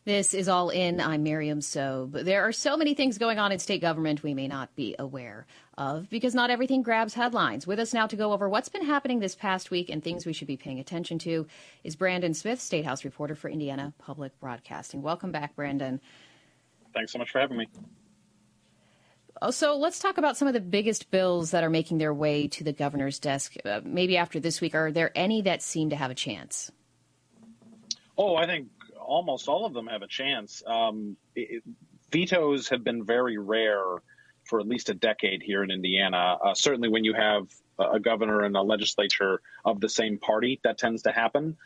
This is All In. I'm Miriam Sobe. There are so many things going on in state government we may not be aware of because not everything grabs headlines. With us now to go over what's been happening this past week and things we should be paying attention to is Brandon Smith, State House reporter for Indiana Public Broadcasting. Welcome back, Brandon. Thanks so much for having me. So let's talk about some of the biggest bills that are making their way to the governor's desk. Maybe after this week, are there any that seem to have a chance? Oh, I think almost all of them have a chance. Vetoes have been very rare for at least a decade here in Indiana. Certainly when you have a governor and a legislature of the same party, that tends to happen.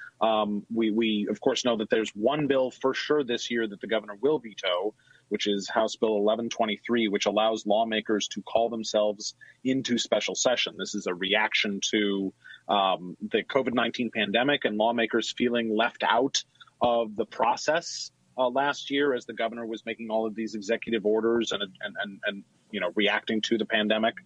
We of course, know that there's one bill for sure this year that the governor will veto, which is House Bill 1123, which allows lawmakers to call themselves into special session. This is a reaction to the COVID-19 pandemic and lawmakers feeling left out of the process last year as the governor was making all of these executive orders and reacting to the pandemic.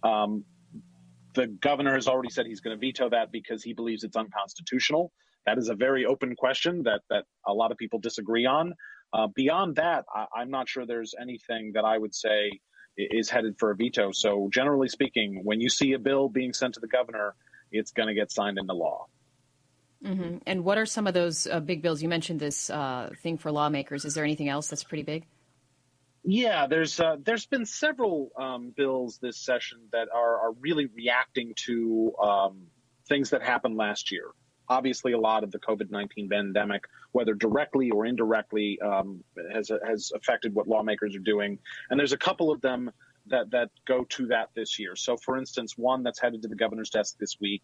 The governor has already said he's going to veto that because he believes it's unconstitutional. That is a very open question that a lot of people disagree on. Beyond that, I'm not sure there's anything that I would say is headed for a veto. So generally speaking, when you see a bill being sent to the governor, it's going to get signed into law. Mm-hmm. And what are some of those big bills? You mentioned this thing for lawmakers. Is there anything else that's pretty big? Yeah, there's been several bills this session that are really reacting to things that happened last year. Obviously, a lot of the COVID-19 pandemic, whether directly or indirectly, has affected what lawmakers are doing. And there's a couple of them that go to that this year. So, for instance, one that's headed to the governor's desk this week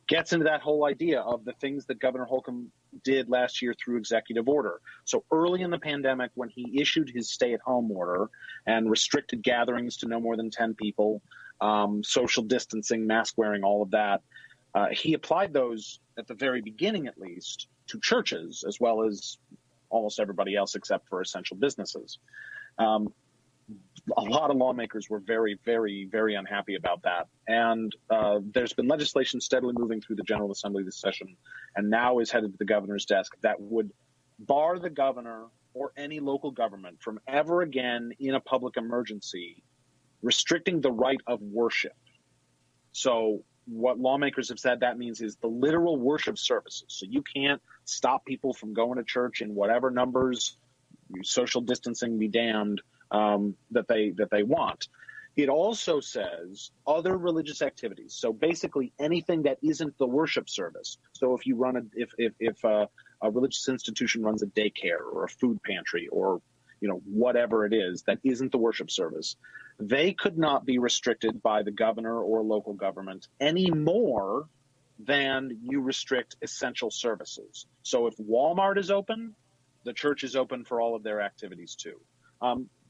gets into that whole idea of the things that Governor Holcomb did last year through executive order. So early in the pandemic, when he issued his stay-at-home order and restricted gatherings to no more than 10 people, social distancing, mask wearing, all of that, he applied those at the very beginning, at least, to churches as well as almost everybody else except for essential businesses. A lot of lawmakers were very, very, very unhappy about that. And there's been legislation steadily moving through the General Assembly this session and now is headed to the governor's desk that would bar the governor or any local government from ever again in a public emergency restricting the right of worship. So what lawmakers have said that means is the literal worship services. So you can't stop people from going to church in whatever numbers, social distancing be damned, that they want. It also says other religious activities. So basically anything that isn't the worship service. So if you run if a religious institution runs a daycare or a food pantry or whatever it is that isn't the worship service, they could not be restricted by the governor or local government any more than you restrict essential services. So if Walmart is open, the church is open for all of their activities too.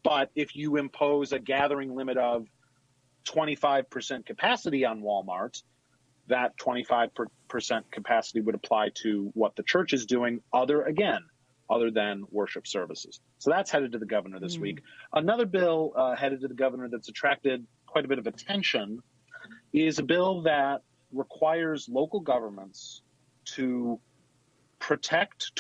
But if you impose a gathering limit of 25% capacity on Walmart, that 25% capacity would apply to what the church is doing other than worship services. So that's headed to the governor this week. Another bill headed to the governor that's attracted quite a bit of attention is a bill that requires local governments to prioritize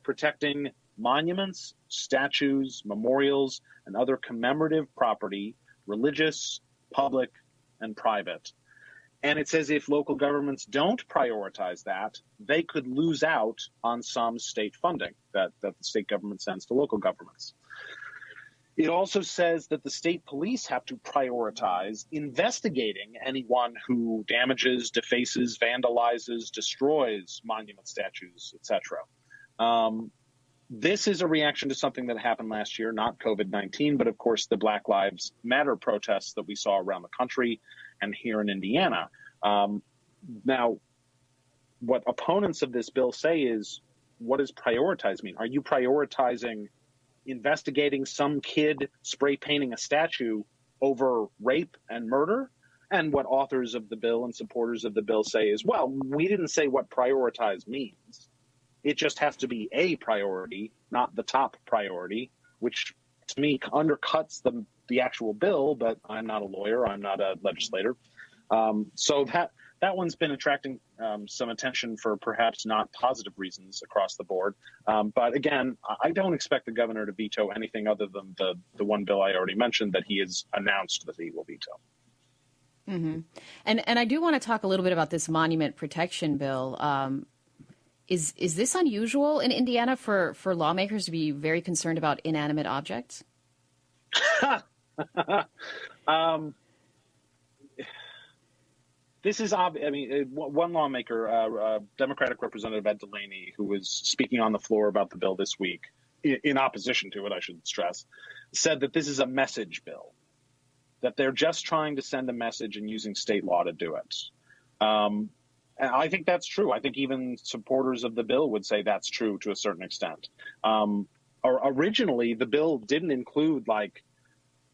protecting monuments, statues, memorials, and other commemorative property, religious, public, and private. And it says if local governments don't prioritize that, they could lose out on some state funding that the state government sends to local governments. It also says that the state police have to prioritize investigating anyone who damages, defaces, vandalizes, destroys monuments, statues, etc. This is a reaction to something that happened last year, not COVID-19, but of course the Black Lives Matter protests that we saw around the country and here in Indiana. Now, what opponents of this bill say is, what does prioritize mean? Are you prioritizing investigating some kid spray painting a statue over rape and murder? And what authors of the bill and supporters of the bill say is, well, we didn't say what prioritize means. It just has to be a priority, not the top priority, which to me undercuts the actual bill, but I'm not a lawyer, I'm not a legislator. So that one's been attracting some attention for perhaps not positive reasons across the board. But again, I don't expect the governor to veto anything other than the one bill I already mentioned that he has announced that he will veto. Mm-hmm. And I do want to talk a little bit about this monument protection bill. Is this unusual in Indiana for lawmakers to be very concerned about inanimate objects? This is obvious. I mean, one lawmaker, Democratic Representative Ed Delaney, who was speaking on the floor about the bill this week, in opposition to it, I should stress, said that this is a message bill, that they're just trying to send a message and using state law to do it. And I think that's true. I think even supporters of the bill would say that's true to a certain extent. Originally, the bill didn't include like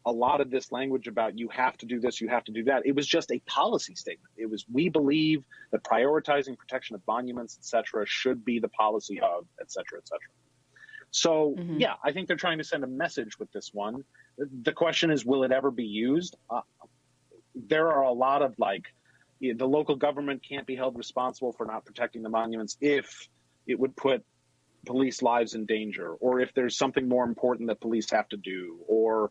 a lot of this language about you have to do this, you have to do that. It was just a policy statement. It was, we believe that prioritizing protection of monuments, et cetera, should be the policy of, et cetera, et cetera. So, yeah, I think they're trying to send a message with this one. The question is, will it ever be used? There are a lot of the local government can't be held responsible for not protecting the monuments if it would put police lives in danger, or if there's something more important that police have to do, or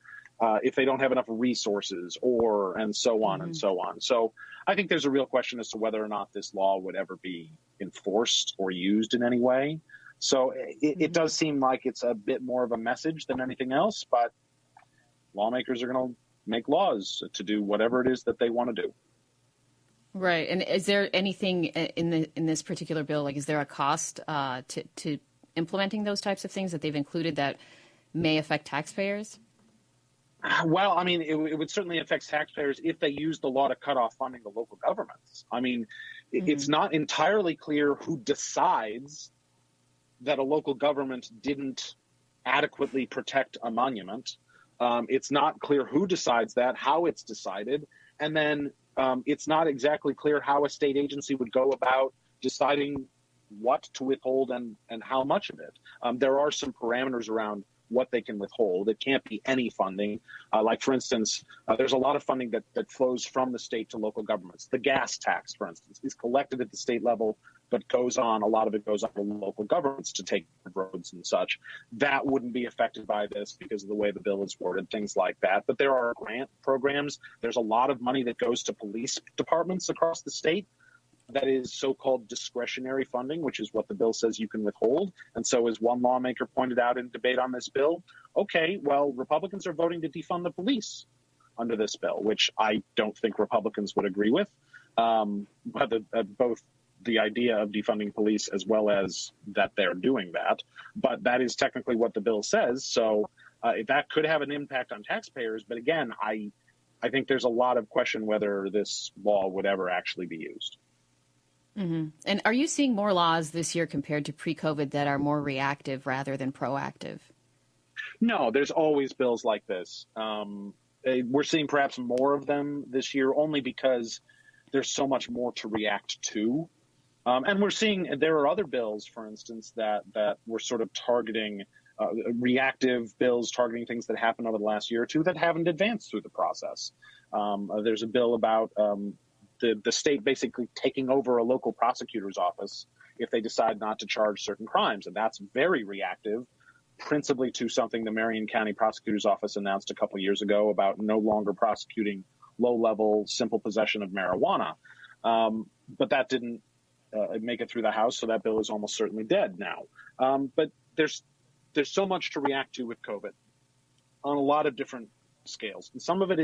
if they don't have enough resources, and so on and so on. So I think there's a real question as to whether or not this law would ever be enforced or used in any way. So it does seem like it's a bit more of a message than anything else, but lawmakers are going to make laws to do whatever it is that they want to do. Right. And is there anything in this particular bill, like is there a cost to implementing those types of things that they've included that may affect taxpayers? Well, I mean, it would certainly affect taxpayers if they use the law to cut off funding to local governments. I mean, it's not entirely clear who decides that a local government didn't adequately protect a monument. It's not clear who decides that, how it's decided, and then it's not exactly clear how a state agency would go about deciding what to withhold and how much of it. There are some parameters around what they can withhold. It can't be any funding. Like, for instance, there's a lot of funding that flows from the state to local governments. The gas tax, for instance, is collected at the state level, but a lot of it goes on to local governments to take roads and such. That wouldn't be affected by this because of the way the bill is worded, things like that. But there are grant programs. There's a lot of money that goes to police departments across the state. That is so-called discretionary funding, which is what the bill says you can withhold. And so, as one lawmaker pointed out in debate on this bill, okay, well, Republicans are voting to defund the police under this bill, which I don't think Republicans would agree with. But both the idea of defunding police as well as that they're doing that. But that is technically what the bill says. So that could have an impact on taxpayers. But again, I think there's a lot of question whether this law would ever actually be used. Mm-hmm. And are you seeing more laws this year compared to pre-COVID that are more reactive rather than proactive? No, there's always bills like this. We're seeing perhaps more of them this year only because there's so much more to react to. And we're seeing there are other bills, for instance, that were sort of targeting reactive bills, targeting things that happened over the last year or two that haven't advanced through the process. There's a bill about the state basically taking over a local prosecutor's office if they decide not to charge certain crimes. And that's very reactive, principally to something the Marion County Prosecutor's Office announced a couple years ago about no longer prosecuting low-level, simple possession of marijuana. But that didn't make it through the House, so that bill is almost certainly dead now. But there's so much to react to with COVID on a lot of different scales. And some of it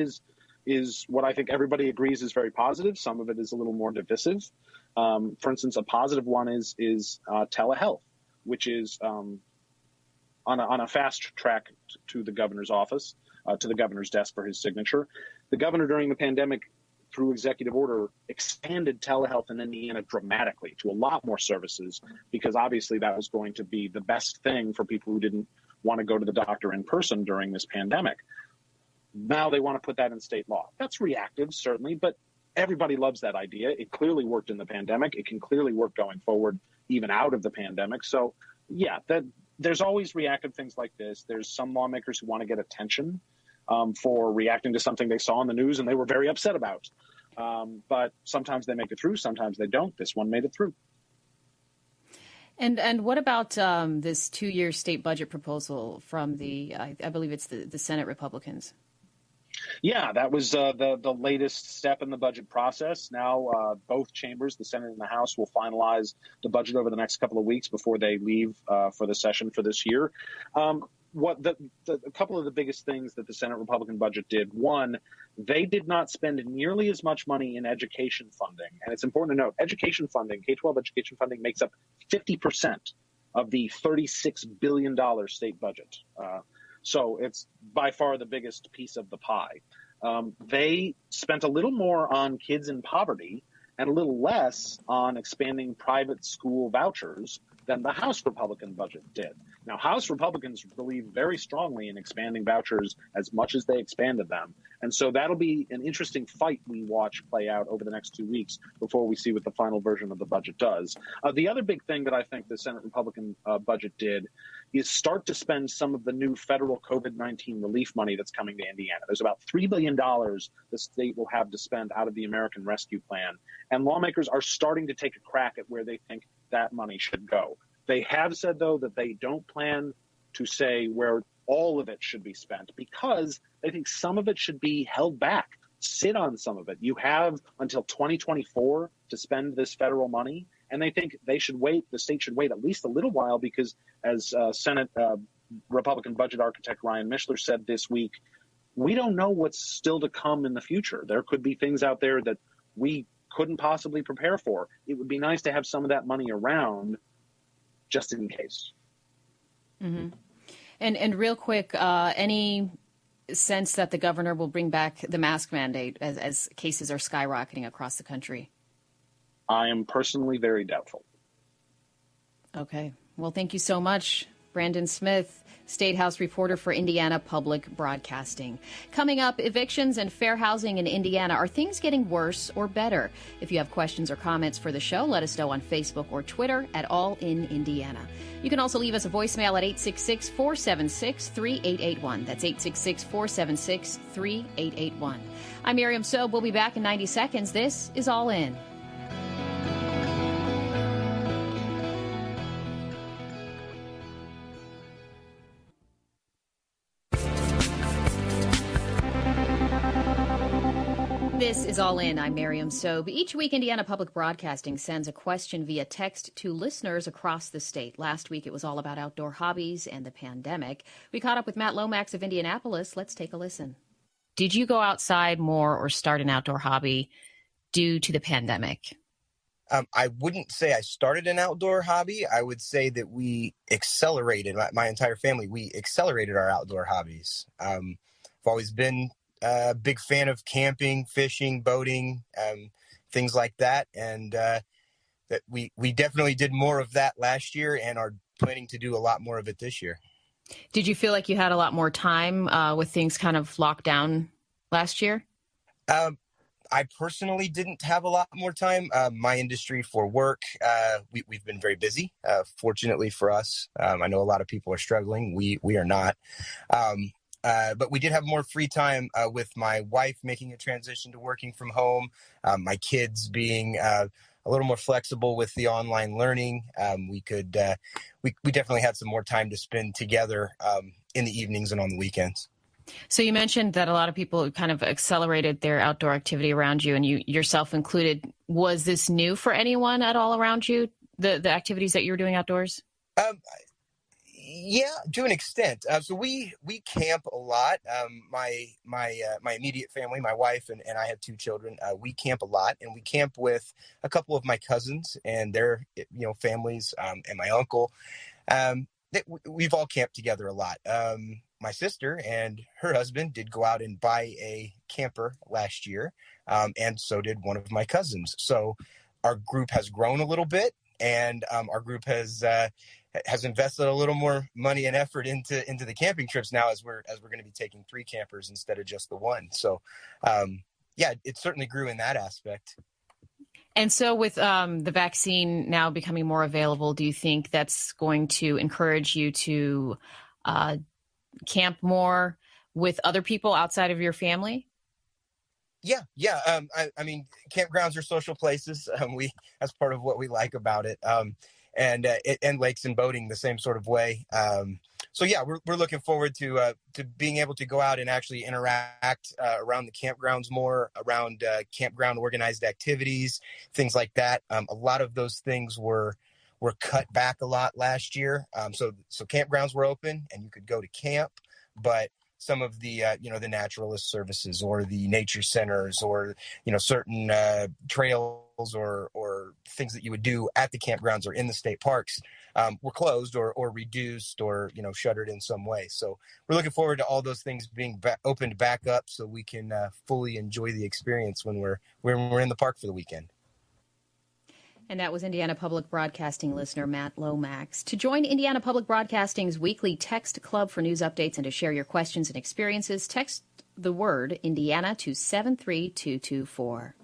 is what I think everybody agrees is very positive. Some of it is a little more divisive. For instance, a positive one is telehealth, which is on a fast track to the governor's office, to the governor's desk for his signature. The governor during the pandemic, through executive order, expanded telehealth in Indiana dramatically to a lot more services because obviously that was going to be the best thing for people who didn't want to go to the doctor in person during this pandemic. Now they want to put that in state law. That's reactive, certainly, but everybody loves that idea. It clearly worked in the pandemic. It can clearly work going forward, even out of the pandemic. So, yeah, there's always reactive things like this. There's some lawmakers who want to get attention for reacting to something they saw in the news and they were very upset about. But sometimes they make it through, sometimes they don't. This one made it through. And what about this 2-year state budget proposal from I believe it's the Senate Republicans? Yeah, that was the latest step in the budget process. Now, both chambers, the Senate and the House, will finalize the budget over the next couple of weeks before they leave for the session for this year. A couple of the biggest things that the Senate Republican budget did: one, they did not spend nearly as much money in education funding. And it's important to note, education funding, K-12 education funding, makes up 50% of the $36 billion state budget. So it's by far the biggest piece of the pie. They spent a little more on kids in poverty and a little less on expanding private school vouchers than the House Republican budget did. Now, House Republicans believe very strongly in expanding vouchers as much as they expanded them. And so that'll be an interesting fight we watch play out over the next 2 weeks before we see what the final version of the budget does. The other big thing that I think the Senate Republican budget did is start to spend some of the new federal COVID-19 relief money that's coming to Indiana. There's about $3 billion the state will have to spend out of the American Rescue Plan. And lawmakers are starting to take a crack at where they think that money should go. They have said, though, that they don't plan to say where all of it should be spent because they think some of it should be held back. Sit on some of it. You have until 2024 to spend this federal money. And they think they should wait. The state should wait at least a little while because, as Senate Republican budget architect Ryan Mishler said this week, we don't know what's still to come in the future. There could be things out there that we couldn't possibly prepare for. It would be nice to have some of that money around just in case. Mm-hmm. And real quick, any sense that the governor will bring back the mask mandate as cases are skyrocketing across the country? I am personally very doubtful. Okay. Well, thank you so much, Brandon Smith, State House reporter for Indiana Public Broadcasting. Coming up, evictions and fair housing in Indiana. Are things getting worse or better? If you have questions or comments for the show, let us know on Facebook or Twitter at All in Indiana. You can also leave us a voicemail at 866-476-3881. That's 866-476-3881. I'm Miriam Sobe. We'll be back in 90 seconds. This is All In. This is All In. I'm Miriam Sobe. Each week, Indiana Public Broadcasting sends a question via text to listeners across the state. Last week, it was all about outdoor hobbies and the pandemic. We caught up with Matt Lomax of Indianapolis. Let's take a listen. Did you go outside more or start an outdoor hobby due to the pandemic? I wouldn't say I started an outdoor hobby. I would say that we accelerated, my entire family, we accelerated our outdoor hobbies. I've always been a big fan of camping, fishing, boating, things like that. And that we definitely did more of that last year and are planning to do a lot more of it this year. Did you feel like you had a lot more time with things kind of locked down last year? I personally didn't have a lot more time. My industry for work, we've been very busy. Fortunately for us, I know a lot of people are struggling. We are not. But we did have more free time with my wife making a transition to working from home, my kids being a little more flexible with the online learning. We definitely had some more time to spend together in the evenings and on the weekends. So you mentioned that a lot of people kind of accelerated their outdoor activity around you, and you yourself included. Was this new for anyone at all around you, the activities that you were doing outdoors? Yeah, to an extent. So we camp a lot. My immediate family, my wife and I have 2 children. We camp a lot, and we camp with a couple of my cousins and their families, and my uncle. We've all camped together a lot. My sister and her husband did go out and buy a camper last year, and so did one of my cousins. So our group has grown a little bit, and our group has invested a little more money and effort into the camping trips now, as we're going to be taking 3 campers instead of just the 1. So, yeah, it certainly grew in that aspect. And so with the vaccine now becoming more available, do you think that's going to encourage you to camp more with other people outside of your family? Yeah. I mean, campgrounds are social places. That's part of what we like about it. And lakes and boating the same sort of way. So yeah, we're looking forward to being able to go out and actually interact around the campgrounds more, around campground organized activities, things like that. A lot of those things were cut back a lot last year. So campgrounds were open and you could go to camp, but some of the the naturalist services or the nature centers or certain trails or things that you would do at the campgrounds or in the state parks were closed or reduced or shuttered in some way. So we're looking forward to all those things being opened back up so we can fully enjoy the experience when we're in the park for the weekend. And that was Indiana Public Broadcasting listener Matt Lomax. To join Indiana Public Broadcasting's weekly text club for news updates and to share your questions and experiences, text the word Indiana to 73224.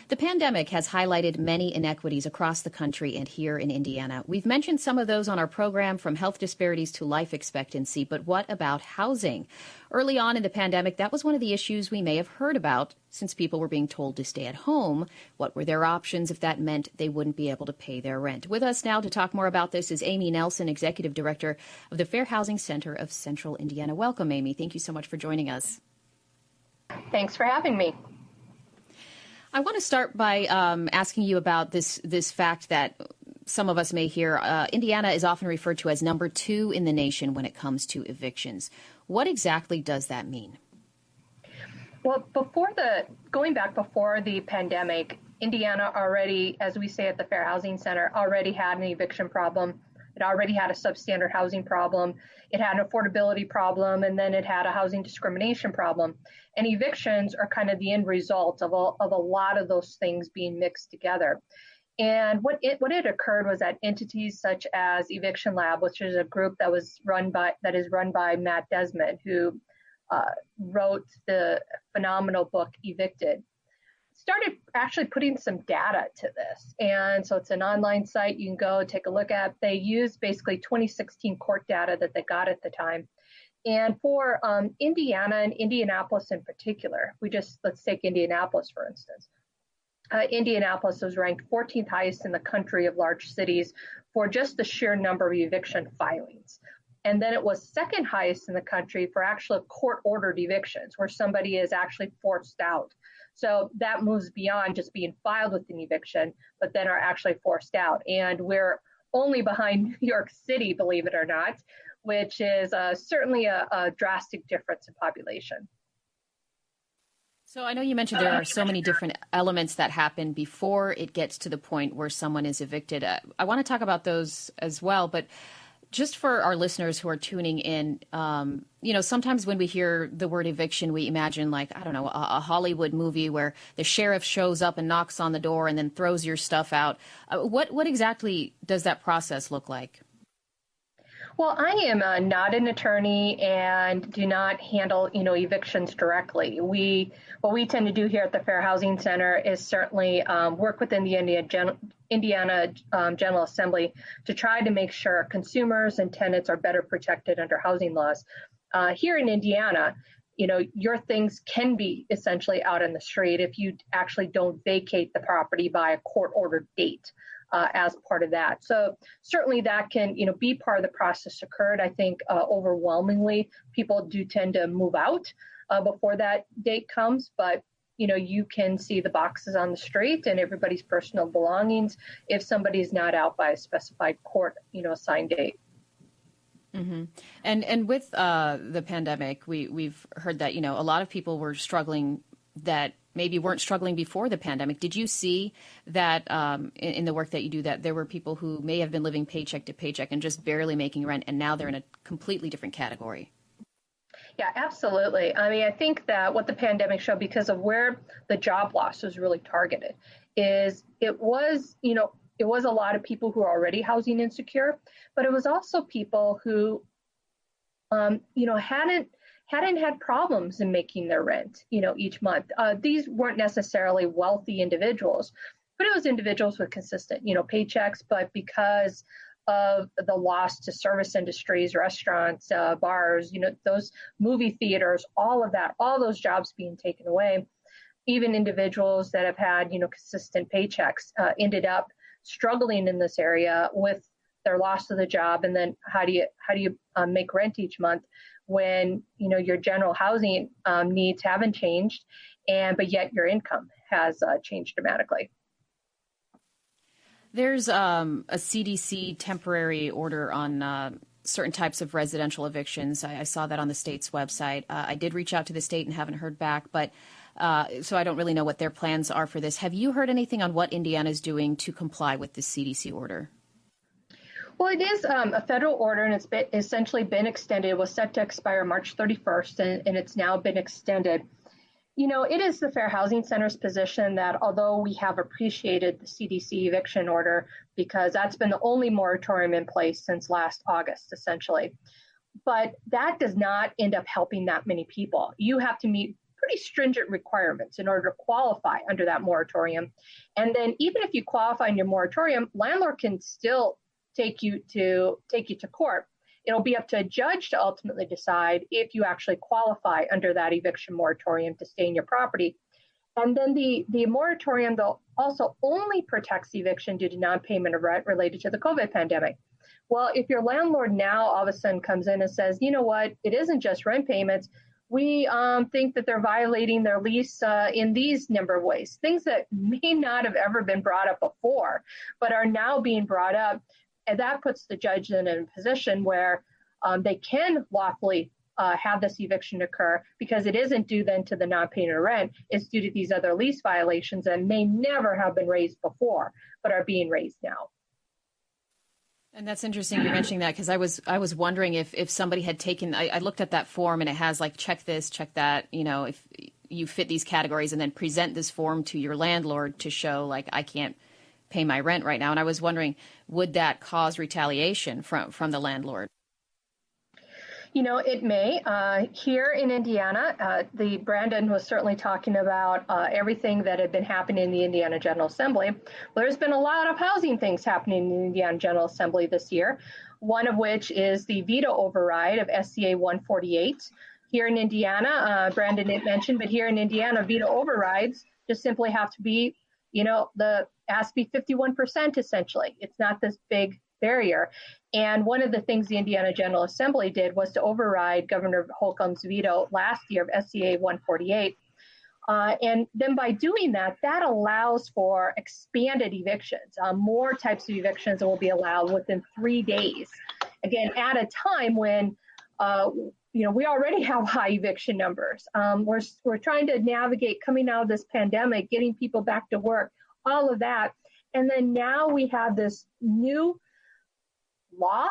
The pandemic has highlighted many inequities across the country and here in Indiana. We've mentioned some of those on our program, from health disparities to life expectancy, but what about housing? Early on in the pandemic, that was one of the issues we may have heard about since people were being told to stay at home. What were their options if that meant they wouldn't be able to pay their rent? With us now to talk more about this is Amy Nelson, Executive Director of the Fair Housing Center of Central Indiana. Welcome, Amy. Thank you so much for joining us. Thanks for having me. I want to start by asking you about this fact that some of us may hear. Indiana is often referred to as number 2 in the nation when it comes to evictions. What exactly does that mean? Well, going back before the pandemic, Indiana already, as we say at the Fair Housing Center, already had an eviction problem. It already had a substandard housing problem. It had an affordability problem, and then it had a housing discrimination problem. And evictions are kind of the end result of a lot of those things being mixed together. And what had occurred was that entities such as Eviction Lab, which is a group that is run by Matt Desmond, who wrote the phenomenal book Evicted, started actually putting some data to this. And so it's an online site you can go take a look at. They use basically 2016 court data that they got at the time. And for Indiana and Indianapolis in particular, let's take Indianapolis, for instance. Indianapolis was ranked 14th highest in the country of large cities for just the sheer number of eviction filings. And then it was second highest in the country for actual court-ordered evictions, where somebody is actually forced out. So that moves beyond just being filed with an eviction, but then are actually forced out. And we're only behind New York City, believe it or not, which is certainly a drastic difference in population. So I know you mentioned there are so many different elements that happen before it gets to the point where someone is evicted. I want to talk about those as well, but just for our listeners who are tuning in, sometimes when we hear the word eviction, we imagine a Hollywood movie where the sheriff shows up and knocks on the door and then throws your stuff out. What exactly does that process look like? Well, I am not an attorney and do not handle, evictions directly. What we tend to do here at the Fair Housing Center is certainly work within the Indiana General Assembly to try to make sure consumers and tenants are better protected under housing laws. Here in Indiana, your things can be essentially out in the street if you actually don't vacate the property by a court-ordered date. As part of that. So certainly that can, be part of the process occurred. I think overwhelmingly people do tend to move out before that date comes, but you can see the boxes on the street and everybody's personal belongings if somebody's not out by a specified court, assigned date. Mm-hmm. And with the pandemic, we've heard that, a lot of people were struggling that maybe weren't struggling before the pandemic. Did you see that in the work that you do, that there were people who may have been living paycheck to paycheck and just barely making rent, and now they're in a completely different category? Yeah, absolutely. I mean, I think that what the pandemic showed, because of where the job loss was really targeted, is it was a lot of people who are already housing insecure, but it was also people who, hadn't had problems in making their rent, each month. These weren't necessarily wealthy individuals, but it was individuals with consistent, paychecks. But because of the loss to service industries, restaurants, bars, those movie theaters, all of that, all those jobs being taken away. Even individuals that have had, consistent paychecks ended up struggling in this area with their loss of the job. And then how do you make rent each month when, your general housing needs haven't changed, but yet your income has changed dramatically. There's a CDC temporary order on certain types of residential evictions. I saw that on the state's website. I did reach out to the state and haven't heard back, but so I don't really know what their plans are for this. Have you heard anything on what Indiana is doing to comply with the CDC order? Well, it is a federal order, and it's essentially been extended. It was set to expire March 31st, and it's now been extended. It is the Fair Housing Center's position that although we have appreciated the CDC eviction order, because that's been the only moratorium in place since last August, essentially, but that does not end up helping that many people. You have to meet pretty stringent requirements in order to qualify under that moratorium. And then even if you qualify in your moratorium, landlord can still take you to court. It'll be up to a judge to ultimately decide if you actually qualify under that eviction moratorium to stay in your property. And then the moratorium, though, also only protects eviction due to non-payment of rent related to the COVID pandemic. Well, if your landlord now all of a sudden comes in and says, you know what, it isn't just rent payments, we think that they're violating their lease in these number of ways, things that may not have ever been brought up before, but are now being brought up. And that puts the judge in a position where they can lawfully have this eviction occur, because it isn't due then to the non-payment of rent. It's due to these other lease violations that may never have been raised before, but are being raised now. And that's interesting you're mentioning that, because I was wondering if somebody had taken, I looked at that form and it has like check this, check that, if you fit these categories, and then present this form to your landlord to show like I can't pay my rent right now. And I was wondering, would that cause retaliation from the landlord? It may. Here in Indiana, Brandon was certainly talking about everything that had been happening in the Indiana General Assembly. Well, there's been a lot of housing things happening in the Indiana General Assembly this year, one of which is the veto override of SCA 148. Here in Indiana, Brandon didn't mention, but here in Indiana, veto overrides just simply have to be, has to be 51% essentially. It's not this big barrier. And one of the things the Indiana General Assembly did was to override Governor Holcomb's veto last year of SCA 148. And then by doing that, that allows for expanded evictions, more types of evictions that will be allowed within 3 days. Again, at a time when, we already have high eviction numbers. We're trying to navigate coming out of this pandemic, getting people back to work, all of that. And then now we have this new law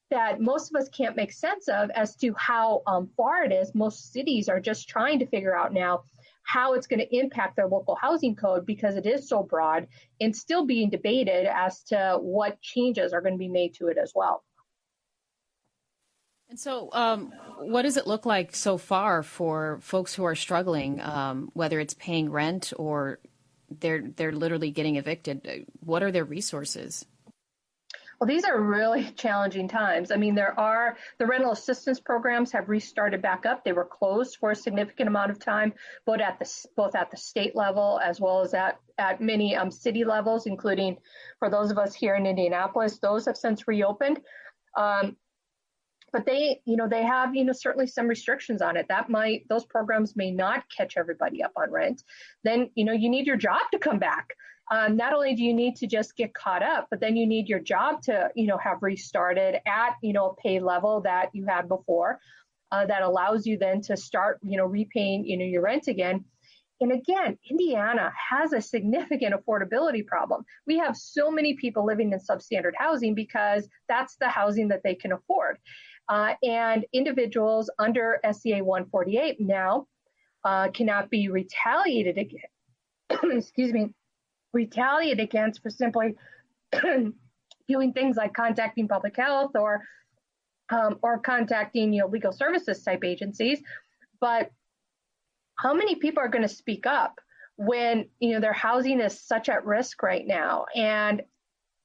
that most of us can't make sense of as to how far it is. Most cities are just trying to figure out now how it's going to impact their local housing code, because it is so broad and still being debated as to what changes are going to be made to it as well. And so what does it look like so far for folks who are struggling, whether it's paying rent or they're literally getting evicted? What are their resources? Well, these are really challenging times. I mean, the rental assistance programs have restarted back up. They were closed for a significant amount of time, both at the state level as well as at many city levels, including for those of us here in Indianapolis. Those have since reopened. But they have, certainly some restrictions on it. Those programs may not catch everybody up on rent. Then, you need your job to come back. Not only do you need to just get caught up, but then you need your job to, have restarted at, a pay level that you had before, that allows you then to start, repaying, your rent again. And again, Indiana has a significant affordability problem. We have so many people living in substandard housing because that's the housing that they can afford. And individuals under SCA 148 now cannot be retaliated against, retaliated against for simply doing things like contacting public health or contacting, legal services type agencies. But how many people are going to speak up when, their housing is such at risk right now? And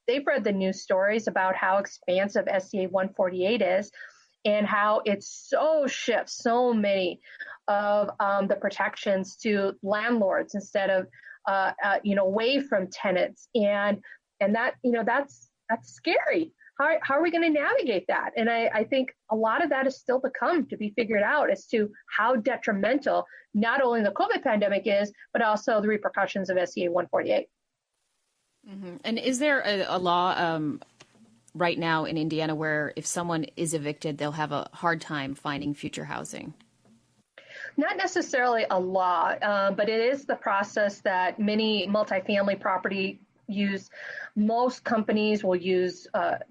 they've read the news stories about how expansive SCA 148 is and how it so shifts so many of the protections to landlords instead of away from tenants, and that that's scary. How are we going to navigate that? And I think a lot of that is still to come, to be figured out as to how detrimental not only the COVID pandemic is, but also the repercussions of SCA 148. Mm-hmm. And is there a law right now in Indiana where if someone is evicted, they'll have a hard time finding future housing? Not necessarily a law, but it is the process that many multifamily property use. Most companies will use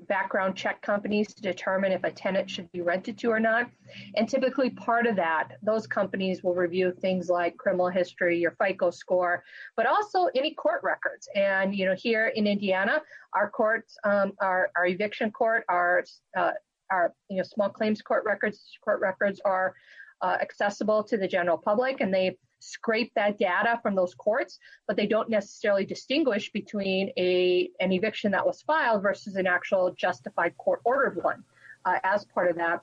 background check companies to determine if a tenant should be rented to or not. And typically part of that, those companies will review things like criminal history, your FICO score, but also any court records. And, here in Indiana, our courts, our eviction court, our small claims court records are accessible to the general public, and they scrape that data from those courts, but they don't necessarily distinguish between an eviction that was filed versus an actual justified court-ordered one as part of that.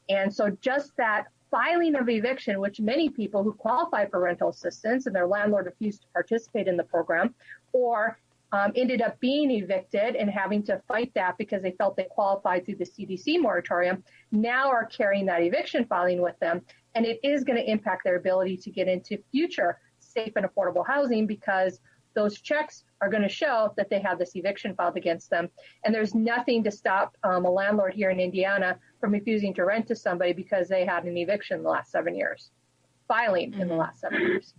And so just that filing of eviction, which many people who qualify for rental assistance and their landlord refused to participate in the program, or ended up being evicted and having to fight that because they felt they qualified through the CDC moratorium, now are carrying that eviction filing with them. And it is going to impact their ability to get into future safe and affordable housing because those checks are going to show that they have this eviction filed against them. And there's nothing to stop a landlord here in Indiana from refusing to rent to somebody because they had an eviction in the last 7 years, filing in the last 7 years.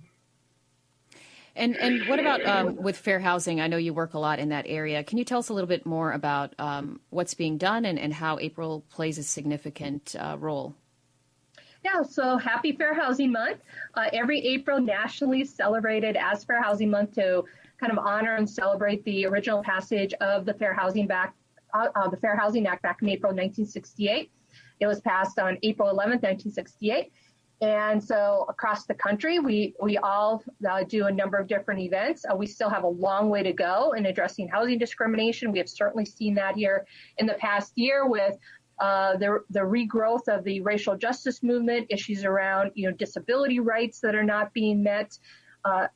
And what about with fair housing? I know you work a lot in that area. Can you tell us a little bit more about what's being done and how April plays a significant role? Yeah, so happy Fair Housing Month. Every April nationally is celebrated as Fair Housing Month to kind of honor and celebrate the original passage of the Fair Housing Act back in April 1968. It was passed on April 11th, 1968. And so across the country, we all do a number of different events. We still have a long way to go in addressing housing discrimination. We have certainly seen that here in the past year with the regrowth of the racial justice movement, issues around disability rights that are not being met,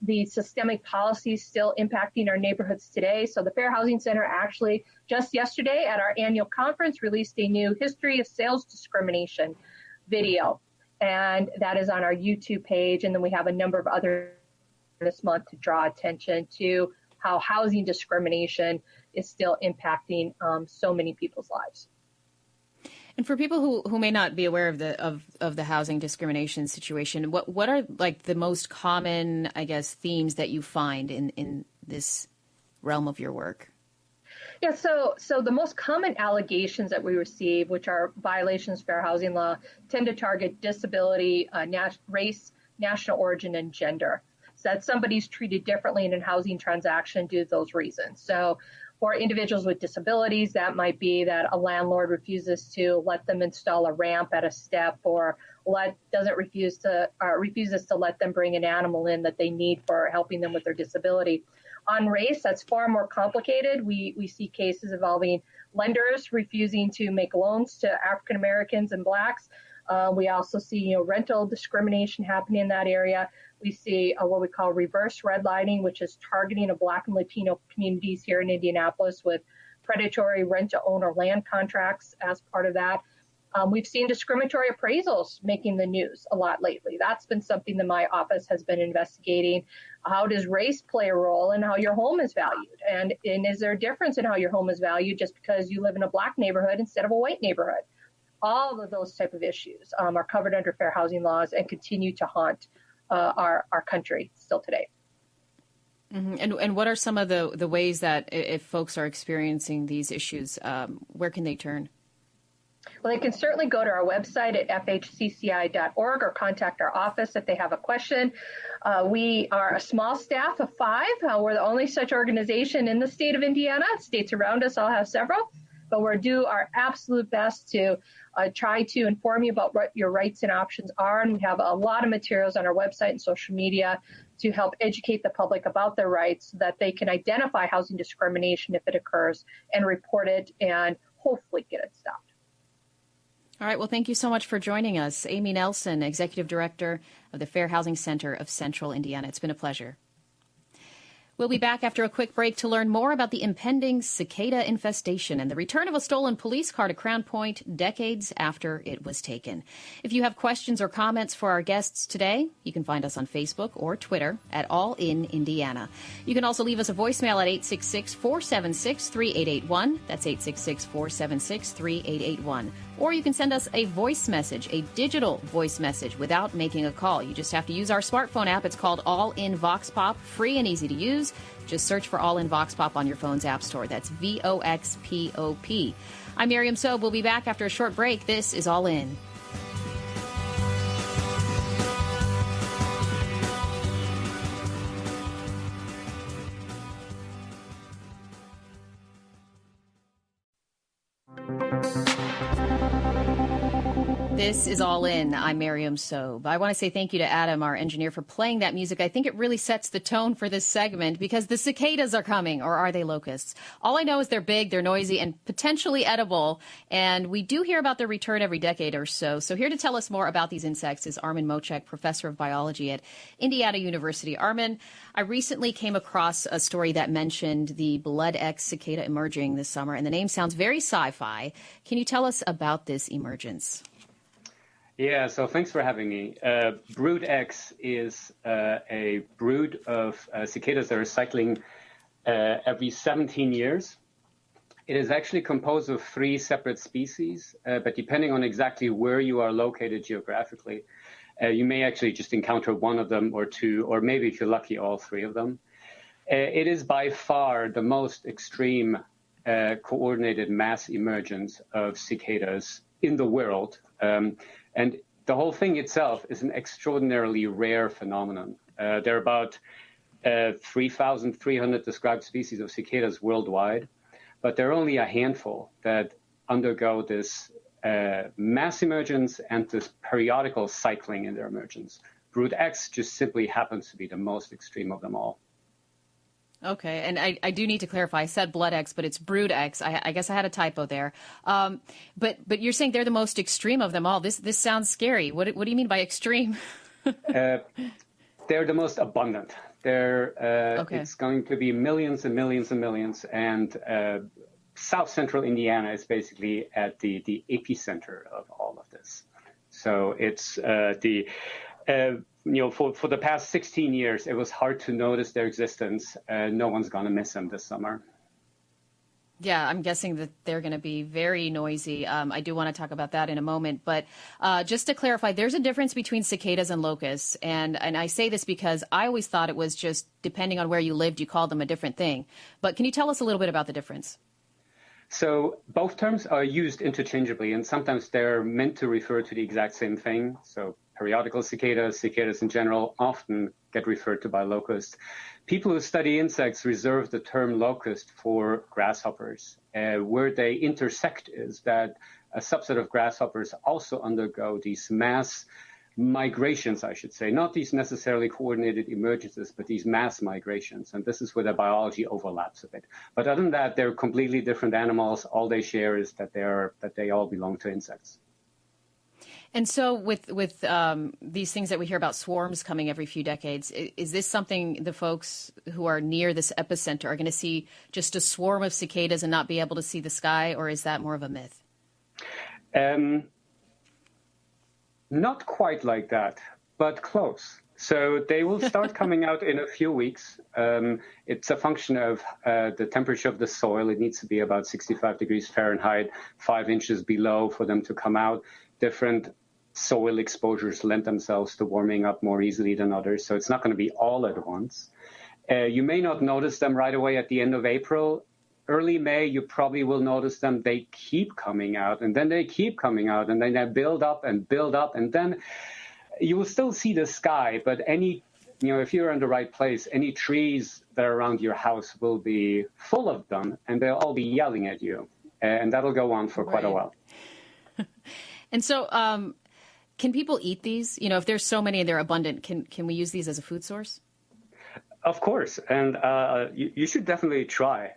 the systemic policies still impacting our neighborhoods today. So the Fair Housing Center actually just yesterday at our annual conference released a new history of sales discrimination video. And that is on our YouTube page. And then we have a number of other this month to draw attention to how housing discrimination is still impacting so many people's lives. And for people who may not be aware of the housing discrimination situation, what are like the most common, I guess, themes that you find in this realm of your work? Yeah, so the most common allegations that we receive, which are violations of fair housing law, tend to target disability, race, national origin, and gender. So that somebody's treated differently in a housing transaction due to those reasons. So for individuals with disabilities, that might be that a landlord refuses to let them install a ramp at a step, or refuses to let them bring an animal in that they need for helping them with their disability. On race, that's far more complicated. We see cases involving lenders refusing to make loans to African Americans and Blacks. We also see rental discrimination happening in that area. We see what we call reverse redlining, which is targeting of Black and Latino communities here in Indianapolis with predatory rent-to-own land contracts as part of that. We've seen discriminatory appraisals making the news a lot lately. That's been something that my office has been investigating. How does race play a role in how your home is valued? And is there a difference in how your home is valued just because you live in a Black neighborhood instead of a white neighborhood? All of those type of issues are covered under fair housing laws and continue to haunt our country still today. Mm-hmm. And what are some of the ways that if folks are experiencing these issues, where can they turn? Well, they can certainly go to our website at fhcci.org or contact our office if they have a question. We are a small staff of 5. We're the only such organization in the state of Indiana. States around us all have several. But we'll do our absolute best to try to inform you about what your rights and options are. And we have a lot of materials on our website and social media to help educate the public about their rights so that they can identify housing discrimination if it occurs and report it and hopefully get it stopped. All right. Well, thank you so much for joining us. Amy Nelson, Executive Director of the Fair Housing Center of Central Indiana. It's been a pleasure. We'll be back after a quick break to learn more about the impending cicada infestation and the return of a stolen police car to Crown Point decades after it was taken. If you have questions or comments for our guests today, you can find us on Facebook or Twitter at All in Indiana. You can also leave us a voicemail at 866-476-3881. That's 866-476-3881. Or you can send us a voice message, a digital voice message without making a call. You just have to use our smartphone app. It's called All in Vox Pop, free and easy to use. Just search for All in Vox Pop on your phone's app store. That's VOXPOP. I'm Miriam Sobe. We'll be back after a short break. This is All In. This is All In. I'm Miriam Sobe. I want to say thank you to Adam, our engineer, for playing that music. I think it really sets the tone for this segment because the cicadas are coming, or are they locusts? All I know is they're big, they're noisy, and potentially edible, and we do hear about their return every decade or so. So here to tell us more about these insects is Armin Moczek, professor of biology at Indiana University. Armin, I recently came across a story that mentioned the Blood X cicada emerging this summer, and the name sounds very sci-fi. Can you tell us about this emergence? Yeah, so thanks for having me. Brood X is a brood of cicadas that are cycling every 17 years. It is actually composed of 3 separate species, but depending on exactly where you are located geographically, you may actually just encounter one of them or 2, or maybe if you're lucky, all 3 of them. It is by far the most extreme coordinated mass emergence of cicadas in the world. And the whole thing itself is an extraordinarily rare phenomenon. There are about 3,300 described species of cicadas worldwide, but there are only a handful that undergo this mass emergence and this periodical cycling in their emergence. Brood X just simply happens to be the most extreme of them all. Okay, and I do need to clarify. I said Blood X, but it's Brood X. I guess I had a typo there. But you're saying they're the most extreme of them all. This sounds scary. What do you mean by extreme? They're the most abundant. Okay. It's going to be millions and millions and millions. And South Central Indiana is basically at the epicenter of all of this. So it's for the past 16 years, it was hard to notice their existence. No one's going to miss them this summer. Yeah, I'm guessing that they're going to be very noisy. I do want to talk about that in a moment. But just to clarify, there's a difference between cicadas and locusts. And I say this because I always thought it was just depending on where you lived, you called them a different thing. But can you tell us a little bit about the difference? So both terms are used interchangeably, and sometimes they're meant to refer to the exact same thing. So periodical cicadas, cicadas in general, often get referred to by locusts. People who study insects reserve the term locust for grasshoppers. Where they intersect is that a subset of grasshoppers also undergo these mass migrations, I should say, not these necessarily coordinated emergences, but these mass migrations. And this is where the biology overlaps a bit. But other than that, they're completely different animals. All they share is that they all belong to insects. And so with these things that we hear about swarms coming every few decades, is this something the folks who are near this epicenter are going to see just a swarm of cicadas and not be able to see the sky, or is that more of a myth? Not quite like that, but close. So they will start coming out in a few weeks. It's a function of the temperature of the soil. It needs to be about 65 degrees Fahrenheit, 5 inches below for them to come out. Different soil exposures lend themselves to warming up more easily than others. So it's not going to be all at once. You may not notice them right away at the end of April. Early May, you probably will notice them. They keep coming out, and then they keep coming out, and then they build up, and then you will still see the sky. But if you're in the right place, any trees that are around your house will be full of them, and they'll all be yelling at you. And that'll go on for quite a while. And so can people eat these? You know, if there's so many and they're abundant, can we use these as a food source? Of course. And you should definitely try.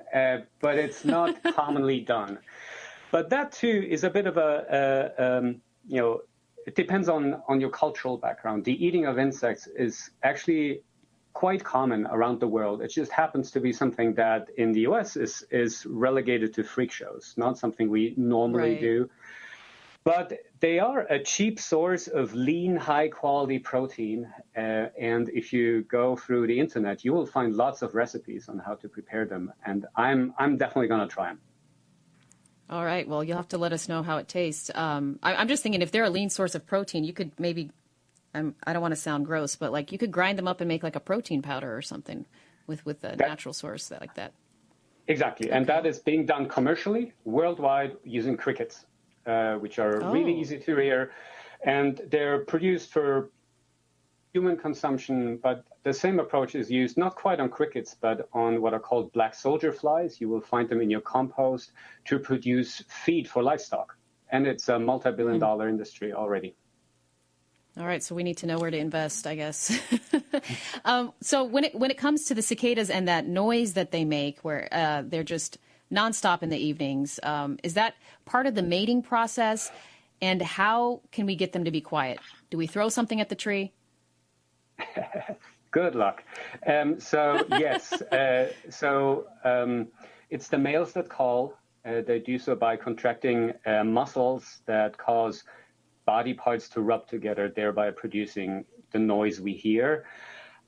But it's not commonly done. But that, too, is a bit of it depends on your cultural background. The eating of insects is actually quite common around the world. It just happens to be something that in the US is relegated to freak shows, not something we normally do. But they are a cheap source of lean, high-quality protein. And if you go through the internet, you will find lots of recipes on how to prepare them. And I'm definitely going to try them. All right. Well, you'll have to let us know how it tastes. I'm just thinking if they're a lean source of protein, you could maybe, I don't want to sound gross, but like you could grind them up and make like a protein powder or something with a natural source like that. Exactly. Okay. And that is being done commercially worldwide using crickets, which are really easy to rear. And they're produced for human consumption, but the same approach is used not quite on crickets, but on what are called black soldier flies. You will find them in your compost to produce feed for livestock. And it's a multi-billion-dollar industry already. All right, so we need to know where to invest, I guess. So when it comes to the cicadas and that noise that they make, where they're just nonstop in the evenings, is that part of the mating process? And how can we get them to be quiet? Do we throw something at the tree? Good luck. So yes, it's the males that call. They do so by contracting muscles that cause body parts to rub together, thereby producing the noise we hear.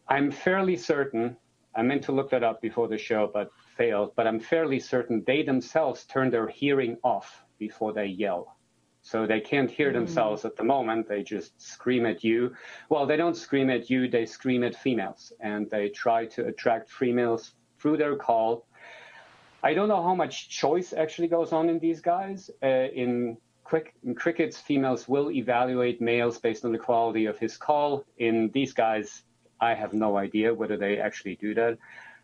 I'm fairly certain, I meant to look that up before the show, but failed, but I'm fairly certain they themselves turn their hearing off before they yell. So they can't hear themselves at the moment. They just scream at you. Well, they don't scream at you. They scream at females. And they try to attract females through their call. I don't know how much choice actually goes on in these guys. In crickets, females will evaluate males based on the quality of his call. In these guys, I have no idea whether they actually do that.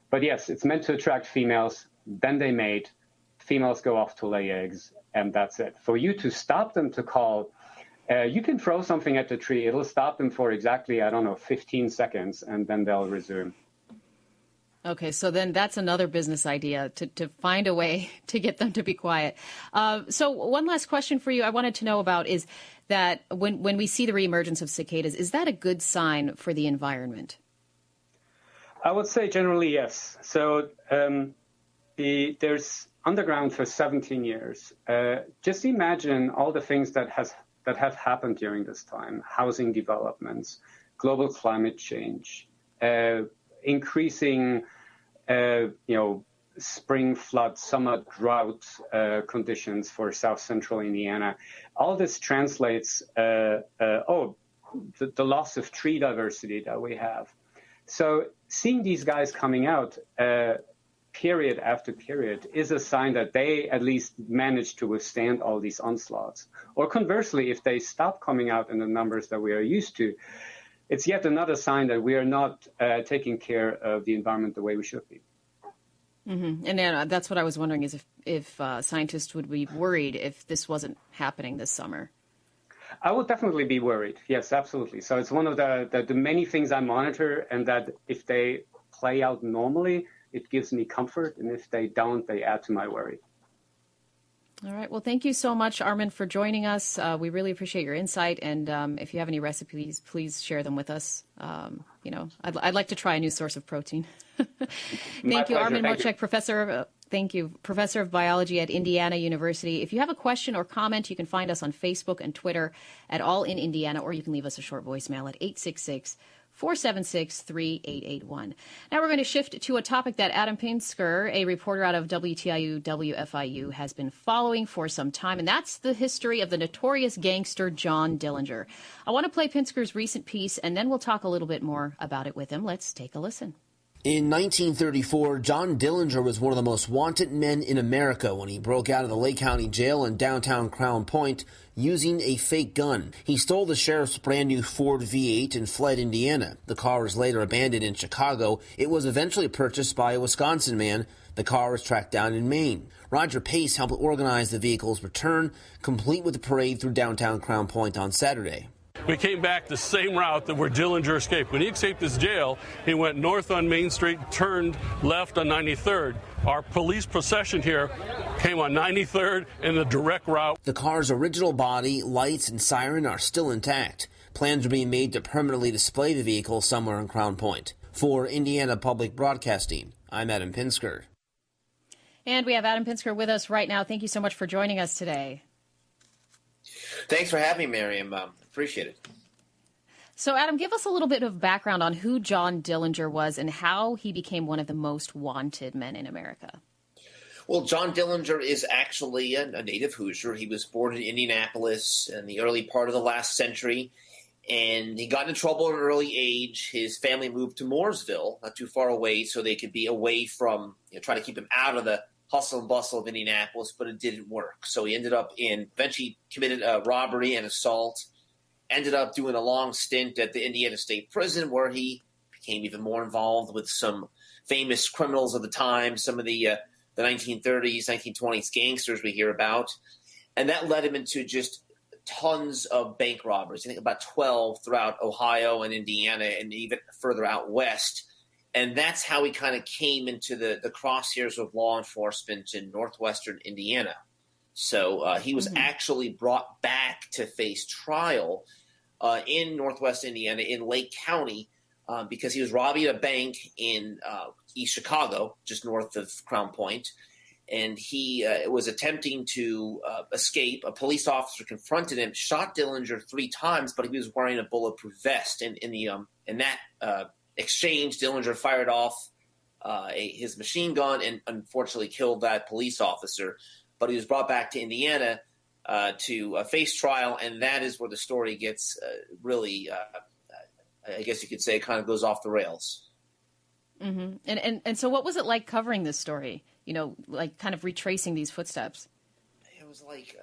But yes, it's meant to attract females. Then they mate. Females go off to lay eggs. And that's it. For you to stop them to call, you can throw something at the tree. It'll stop them for exactly, 15 seconds, and then they'll resume. Okay, so then that's another business idea, to find a way to get them to be quiet. So one last question for you I wanted to know about is that when we see the reemergence of cicadas, is that a good sign for the environment? I would say generally yes. So there's underground for 17 years. Just imagine all the things that have happened during this time: housing developments, global climate change, increasing, spring flood, summer drought conditions for South Central Indiana. All this translates the loss of tree diversity that we have. So seeing these guys coming out period after period is a sign that they at least managed to withstand all these onslaughts. Or conversely, if they stop coming out in the numbers that we are used to, it's yet another sign that we are not taking care of the environment the way we should be. Mm-hmm. And that's what I was wondering is if scientists would be worried if this wasn't happening this summer. I would definitely be worried. Yes, absolutely. So it's one of the many things I monitor, and that if they play out normally, it gives me comfort, and if they don't, they add to my worry. All right. Well, thank you so much, Armin, for joining us. We really appreciate your insight, and if you have any recipes, please share them with us. I'd like to try a new source of protein. Thank you, Armin Moczek, professor. Thank you, professor of biology at Indiana University. If you have a question or comment, you can find us on Facebook and Twitter at All in Indiana, or you can leave us a short voicemail at 866-476-3881. Now we're going to shift to a topic that Adam Pinsker, a reporter out of WTIU WFIU, has been following for some time, and that's the history of the notorious gangster John Dillinger. I want to play Pinsker's recent piece, and then we'll talk a little bit more about it with him. Let's take a listen. In 1934, John Dillinger was one of the most wanted men in America when he broke out of the Lake County Jail in downtown Crown Point using a fake gun. He stole the sheriff's brand new Ford V8 and fled Indiana. The car was later abandoned in Chicago. It was eventually purchased by a Wisconsin man. The car was tracked down in Maine. Roger Pace helped organize the vehicle's return, complete with a parade through downtown Crown Point on Saturday. We came back the same route that where Dillinger escaped. When he escaped his jail, he went north on Main Street, turned left on 93rd. Our police procession here came on 93rd in the direct route. The car's original body, lights, and siren are still intact. Plans are being made to permanently display the vehicle somewhere in Crown Point. For Indiana Public Broadcasting, I'm Adam Pinsker. And we have Adam Pinsker with us right now. Thank you so much for joining us today. Thanks for having me, Miriam. Appreciate it. So, Adam, give us a little bit of background on who John Dillinger was and how he became one of the most wanted men in America. Well, John Dillinger is actually a native Hoosier. He was born in Indianapolis in the early part of the last century, and he got into trouble at an early age. His family moved to Mooresville, not too far away, so they could be away from, try to keep him out of the hustle and bustle of Indianapolis, but it didn't work. So he ended up eventually committed a robbery and assault, ended up doing a long stint at the Indiana State Prison where he became even more involved with some famous criminals of the time, some of the 1930s, 1920s gangsters we hear about. And that led him into just tons of bank robberies, I think about 12 throughout Ohio and Indiana and even further out west. And that's how he kind of came into the crosshairs of law enforcement in northwestern Indiana. So he was actually brought back to face trial in northwest Indiana in Lake County because he was robbing a bank in East Chicago, just north of Crown Point. And he was attempting to escape. A police officer confronted him, shot Dillinger 3 times, but he was wearing a bulletproof vest. And in that exchange, Dillinger fired off his machine gun and unfortunately killed that police officer. But he was brought back to Indiana to face trial, and that is where the story gets really, I guess you could say, kind of goes off the rails. Mm-hmm. And so what was it like covering this story, like kind of retracing these footsteps? It was like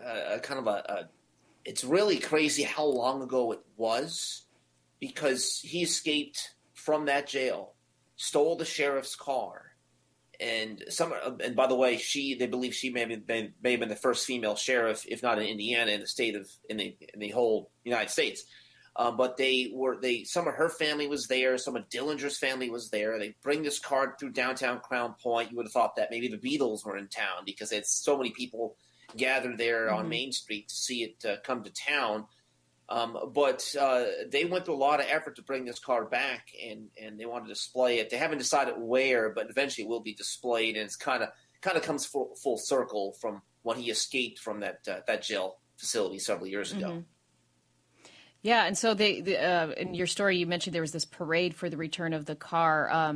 it's really crazy how long ago it was, because he escaped from that jail, stole the sheriff's car. And by the way, they believe she may have been the first female sheriff, if not in Indiana, in the whole United States. But some of her family was there, some of Dillinger's family was there. They bring this car through downtown Crown Point. You would have thought that maybe the Beatles were in town because it's so many people gathered there on Main Street to see it come to town. But they went through a lot of effort to bring this car back, and they want to display it. They haven't decided where, but eventually it will be displayed, and it's kind of comes full circle from when he escaped from that jail facility several years ago. Mm-hmm. Yeah, and so in your story you mentioned there was this parade for the return of the car.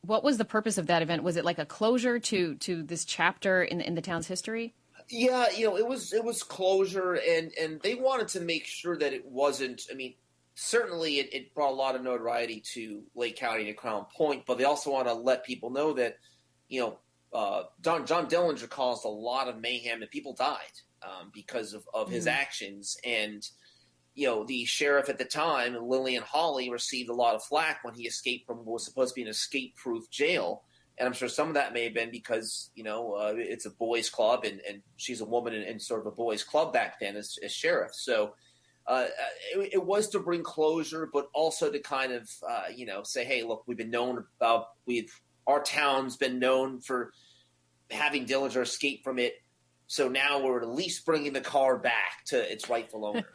What was the purpose of that event? Was it like a closure to this chapter in the town's history? Yeah, it was closure, and they wanted to make sure that it wasn't. I mean, certainly it brought a lot of notoriety to Lake County and Crown Point, but they also want to let people know that, John Dillinger caused a lot of mayhem and people died because of his actions. And the sheriff at the time, Lillian Hawley, received a lot of flack when he escaped from what was supposed to be an escape-proof jail. And I'm sure some of that may have been because, it's a boys' club and she's a woman in sort of a boys' club back then as sheriff. So it was to bring closure, but also to kind of, say, hey, look, our town's been known for having Dillinger escape from it. So now we're at least bringing the car back to its rightful owner.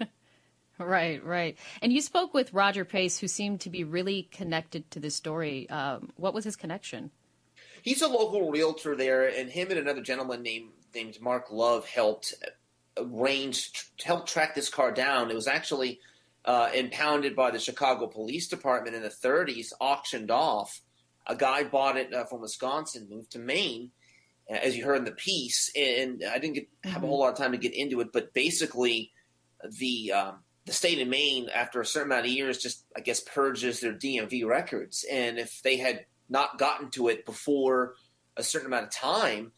Right. And you spoke with Roger Pace, who seemed to be really connected to this story. What was his connection? He's a local realtor there, and him and another gentleman named Mark Love helped track this car down. It was actually impounded by the Chicago Police Department in the 30s, auctioned off. A guy bought it from Wisconsin, moved to Maine, as you heard in the piece. And I didn't have a whole lot of time to get into it, but basically the state of Maine, after a certain amount of years, just, I guess, purges their DMV records. And if they had not gotten to it before a certain amount of time,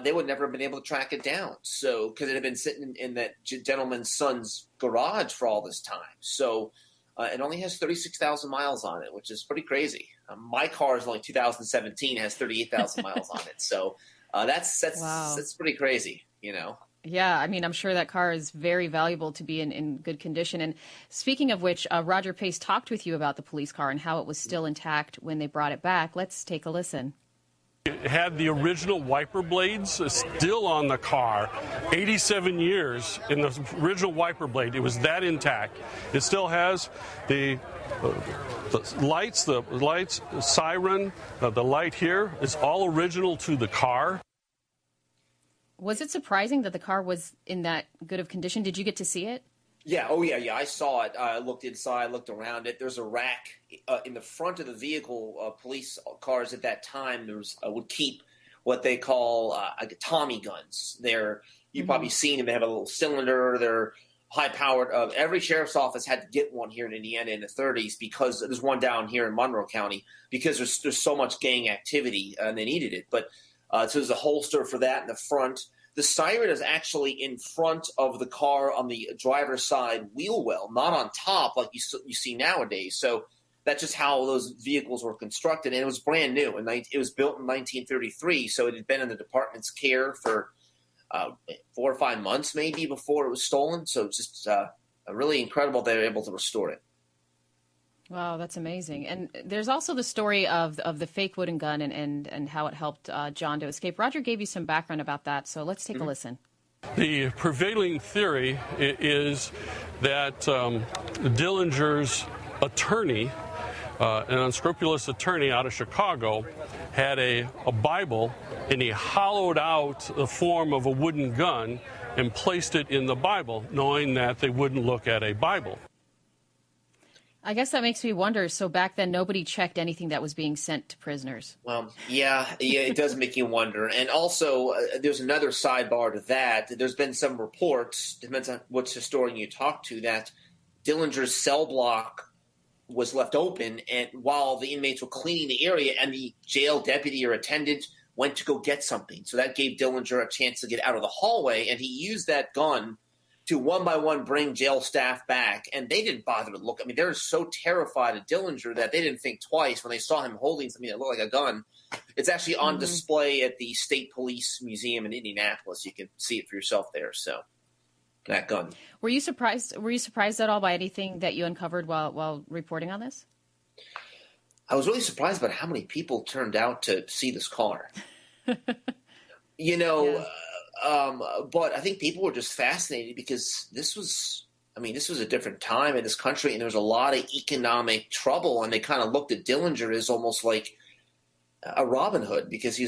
they would never have been able to track it down. So, because it had been sitting in that gentleman's son's garage for all this time. So, it only has 36,000 miles on it, which is pretty crazy. My car is only 2017, has 38,000 miles on it. So, that's pretty crazy, you know. Yeah, I mean, I'm sure that car is very valuable to be in good condition. And speaking of which, Roger Pace talked with you about the police car and how it was still intact when they brought it back. Let's take a listen. It had the original wiper blades still on the car, 87 years in the original wiper blade. It was that intact. It still has the lights, siren, the light here. It's all original to the car. Was it surprising that the car was in that good of condition? Did you get to see it? Yeah. Oh, yeah. I saw it. I looked inside, looked around it. There's a rack in the front of the vehicle. Police cars at that time would keep what they call Tommy guns. You've probably seen them. They have a little cylinder. They're high-powered. Every sheriff's office had to get one here in Indiana in the 30s because there's one down here in Monroe County because there's so much gang activity and they needed it. But so there's a holster for that in the front. The siren is actually in front of the car on the driver's side wheel well, not on top like you see nowadays. So that's just how those vehicles were constructed. And it was brand new. And it was built in 1933, so it had been in the department's care for 4 or 5 months maybe before it was stolen. So it's just really incredible they were able to restore it. Wow, that's amazing. And there's also the story of the fake wooden gun and how it helped John to escape. Roger gave you some background about that, so let's take a listen. The prevailing theory is that Dillinger's attorney, an unscrupulous attorney out of Chicago, had a Bible, and he hollowed out the form of a wooden gun and placed it in the Bible, knowing that they wouldn't look at a Bible. I guess that makes me wonder. So back then, nobody checked anything that was being sent to prisoners. Well, yeah, it does make you wonder. And also, there's another sidebar to that. There's been some reports, depends on which historian you talk to, that Dillinger's cell block was left open, and while the inmates were cleaning the area, and the jail deputy or attendant went to go get something. So that gave Dillinger a chance to get out of the hallway, and he used that gun to one by one bring jail staff back, and they didn't bother to look. I mean, they were so terrified of Dillinger that they didn't think twice when they saw him holding something that looked like a gun. It's actually on display at the State Police Museum in Indianapolis. You can see it for yourself there. So that gun. Were you surprised at all by anything that you uncovered while reporting on this? I was really surprised about how many people turned out to see this car. Yeah. But I think people were just fascinated because this was a different time in this country, and there was a lot of economic trouble, and they kind of looked at Dillinger as almost like a Robin Hood because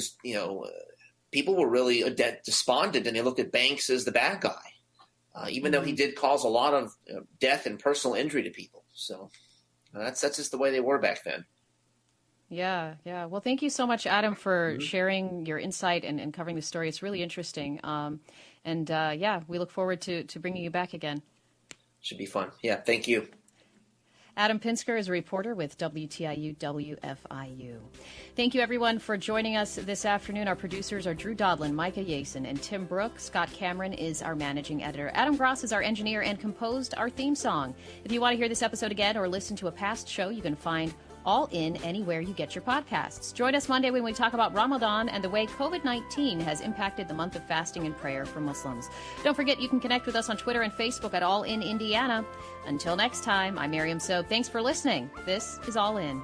people were really despondent, and they looked at Banks as the bad guy, even though he did cause a lot of death and personal injury to people. So that's just the way they were back then. Yeah. Well, thank you so much, Adam, for sharing your insight and covering the story. It's really interesting. We look forward to bringing you back again. Should be fun. Yeah, thank you. Adam Pinsker is a reporter with WTIU WFIU. Thank you, everyone, for joining us this afternoon. Our producers are Drew Dodlin, Micah Yason, and Tim Brooke. Scott Cameron is our managing editor. Adam Gross is our engineer and composed our theme song. If you want to hear this episode again or listen to a past show, you can find All In anywhere you get your podcasts. Join us Monday when we talk about Ramadan and the way COVID-19 has impacted the month of fasting and prayer for Muslims. Don't forget, you can connect with us on Twitter and Facebook at All In Indiana. Until next time, I'm Miriam Sobe. Thanks for listening. This is All In.